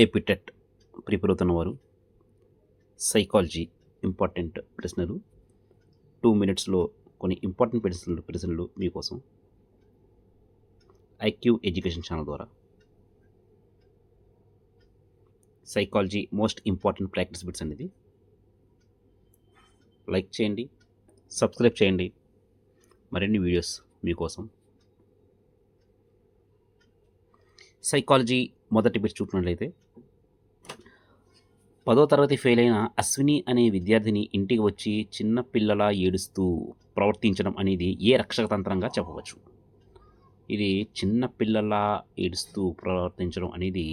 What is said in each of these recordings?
APTET prepare అవుతున్న వారు psychology important ప్రశ్నలు 2 మినిట్స్లో కొన్ని ఇంపార్టెంట్ ప్రశ్నలు మీకోసం ఐక్యూ ఎడ్యుకేషన్ ఛానల్ ద్వారా psychology most important practice bits అనేది లైక్ చేయండి, సబ్స్క్రైబ్ చేయండి. మరిన్ని వీడియోస్ మీకోసం. సైకాలజీ మొదటి బిట్ చూసినట్లయితే 10వ తరగతి ఫెయిల్ అయిన అశ్విని అనే విద్యార్థిని ఇంటికి వచ్చి చిన్న పిల్లలా ఏడుస్తూ ప్రవర్తించడం అనేది ఏ రక్షక తంత్రంగా చెప్పవచ్చు? ఇది చిన్న పిల్లలా ఏడుస్తూ ప్రవర్తించడం అనేది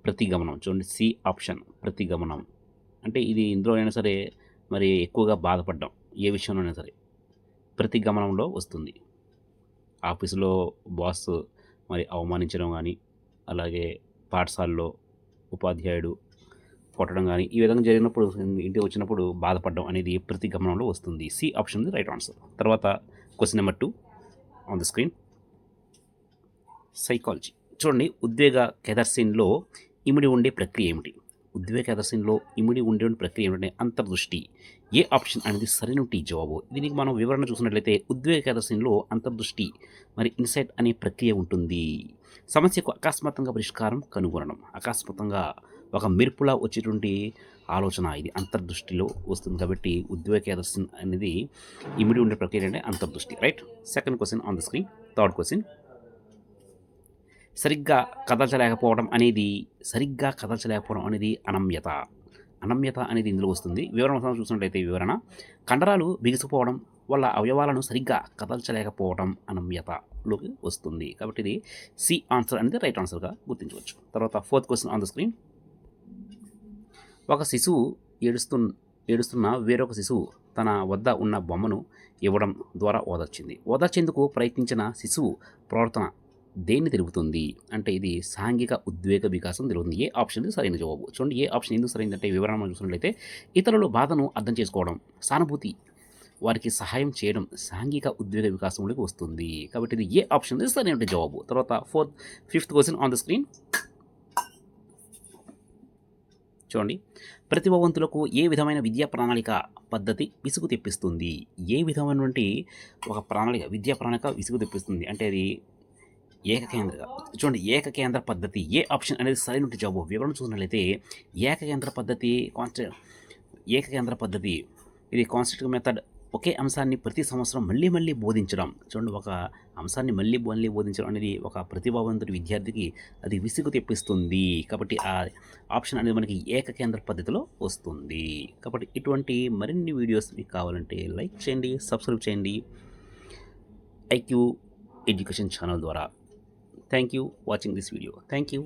ప్రతిగమనం. చూడండి, సి ఆప్షన్ ప్రతిగమనం. అంటే ఇది ఇందులో అయినా సరే మరి ఎక్కువగా బాధపడ్డం ఏ విషయంలోనైనా సరే ప్రతిగమనంలో వస్తుంది. ఆఫీసులో బాస్ మరి అవమానించడం కానీ, అలాగే పాఠశాలలో ఉపాధ్యాయుడు కొట్టడం కానీ ఈ విధంగా జరిగినప్పుడు ఇంటికి వచ్చినప్పుడు బాధపడడం అనేది ప్రతిగమనంలో వస్తుంది. C option the right answer. తర్వాత question number 2 on the screen. Psychology చూడండి, ఉద్వేగ కెదర్సిన్లో ఇమిడి ఉండే ప్రక్రియ ఏమిటి? ఉద్వేగ కెదర్సిన్లో ఇమిడి ఉండే ప్రక్రియ ఏమిటంటే అంతర్దృష్టి. ఏ ఆప్షన్ అనేది సరైనటి జవాబు. దీనికి మనం వివరణ చూసినట్లయితే ఉద్వేగ కెదర్సిన్లో అంతర్దృష్టి మరి ఇన్సైట్ అనే ప్రక్రియ ఉంటుంది. సమస్యకు అకస్మాత్తుగా పరిష్కారం కనుగొనడం, అకస్మాత్తుగా ఒక మెరుపులా వచ్చేటువంటి ఆలోచన ఇది అంతర్దృష్టిలో వస్తుంది. కాబట్టి ఉద్వేగ కెదర్సిన్ అనేది ఇమిడి ఉండే ప్రక్రియ అంటే అంతర్దృష్టి. Right. Second question on the screen. Third question. సరిగ్గా కదల్చలేకపోవడం అనేది అనమ్యత. అనమ్యత అనేది ఇందులో వస్తుంది. వివరణ చూసినట్లయితే వివరణ కండరాలు బిగుసిపోవడం వల్ల అవయవాలను సరిగ్గా కదల్చలేకపోవడం అనమ్యతలోకి వస్తుంది. కాబట్టి ఇది సి ఆన్సర్ అనేది రైట్ ఆన్సర్గా గుర్తించవచ్చు. తర్వాత fourth question on the screen. ఒక శిశువు ఏడుస్తున్న వేరొక శిశువు తన వద్ద ఉన్న బొమ్మను ఇవ్వడం ద్వారా ఓదార్చింది. ఓదార్చేందుకు ప్రయత్నించిన శిశువు ప్రవర్తన దేన్ని తెలుపుతుంది? అంటే ఇది సాంఘిక ఉద్వేగ వికాసం తెలుపుతుంది. ఏ ఆప్షన్ సరైన జవాబు. చూడండి, ఏ ఆప్షన్ ఎందుకు సరైనదంటే వివరణ చూసినట్లయితే ఇతరుల బాధను అర్థం చేసుకోవడం, సానుభూతి, వారికి సహాయం చేయడం సాంఘిక ఉద్వేగ వికాసంలోకి వస్తుంది. కాబట్టి ఇది ఏ ఆప్షన్ సరైన జవాబు. తర్వాత fifth question on the screen. చూడండి, ప్రతిభావంతులకు ఏ విధమైన విద్యా ప్రణాళిక పద్ధతి విసుగు తెప్పిస్తుంది? ఏ విధమైనటువంటి ఒక విద్యా ప్రణాళిక విసుగు తెప్పిస్తుంది అంటే అది ఏకకేంద్ర. చూడండి, ఏకకేంద్ర పద్ధతి. ఏ ఆప్షన్ అనేది సరైన జవాబు. వివరణ చూసినట్లయితే ఏకకేంద్ర పద్ధతి ఇది కాన్స్ట్రక్టివ్ మెథడ్. ఒకే అంశాన్ని ప్రతి సంవత్సరం మళ్ళీ బోధించడం. చూడండి, ఒక అంశాన్ని మళ్ళీ బోధించడం అనేది ఒక ప్రతిభావంతుడి విద్యార్థికి అది విసుగు తెప్పిస్తుంది. కాబట్టి ఆ ఆప్షన్ అనేది మనకి ఏకకేంద్ర పద్ధతిలో వస్తుంది. కాబట్టి ఇటువంటి మరిన్ని వీడియోస్ మీకు కావాలంటే లైక్ చేయండి, సబ్స్క్రైబ్ చేయండి ఐక్యూ ఎడ్యుకేషన్ ఛానల్ ద్వారా. Thank you watching this video. Thank you.